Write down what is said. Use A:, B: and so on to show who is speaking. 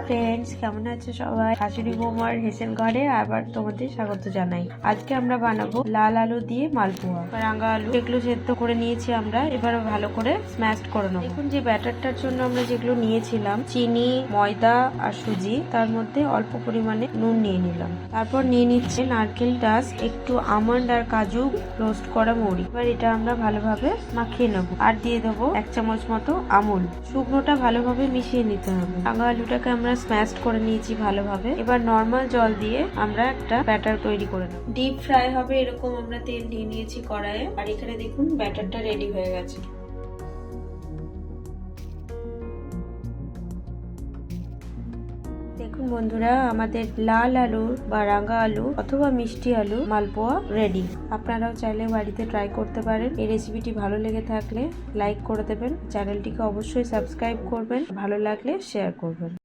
A: Friends, কেমন আছো সবাই? শাশুড়ি বৌমার হেসেল ঘরে আবার তোমাদের স্বাগত জানাই। আজকে আমরা বানাবো লাল আলু দিয়ে মালপোয়া। রাঙা আলু এগুলো সেদ্ধ করে নিয়েছি আমরা, এবার ভালো করে স্ম্যাশ করে নেবো। দেখুন যে ব্যাটারটার জন্য আমরা যেগুলো নিয়েছিলাম, চিনি, ময়দা আর সুজি, তার মধ্যে অল্প পরিমাণে নুন নিয়ে নিলাম। তারপর নিয়ে নিচ্ছে নারকেল ডাস্ট, একটু আমন্ড আর কাজু রোস্ট করা মৌরি। এবার এটা আমরা ভালোভাবে মাখিয়ে নেবো আর দিয়ে দেবো 1 চামচ মতো আমুল। শুকনোটা ভালোভাবে মিশিয়ে নিতে হবে। রাঙা আলুটাকে আমরা স্ম্যাশ করে নিয়েছি ভালোভাবে। এবার নর্মাল জল দিয়ে আমরা একটা ব্যাটার তৈরি করে নেব। ডিপ ফ্রাই হবে এরকম আমরা তেল নিয়ে নিয়েছি কড়াইয়ে। আর এখানে দেখুন ব্যাটারটা রেডি হয়ে গেছে। দেখুন বন্ধুরা, আমাদের লাল আলু বা রাঙা আলু অথবা মিষ্টি আলু মালপোয়া রেডি। আপনারাও চাইলে বাড়িতে ট্রাই করতে পারেন। এই রেসিপিটি ভালো লেগে থাকলে লাইক করে দেবেন, চ্যানেলটিকে অবশ্যই সাবস্ক্রাইব করবেন, ভালো লাগলে শেয়ার করবেন।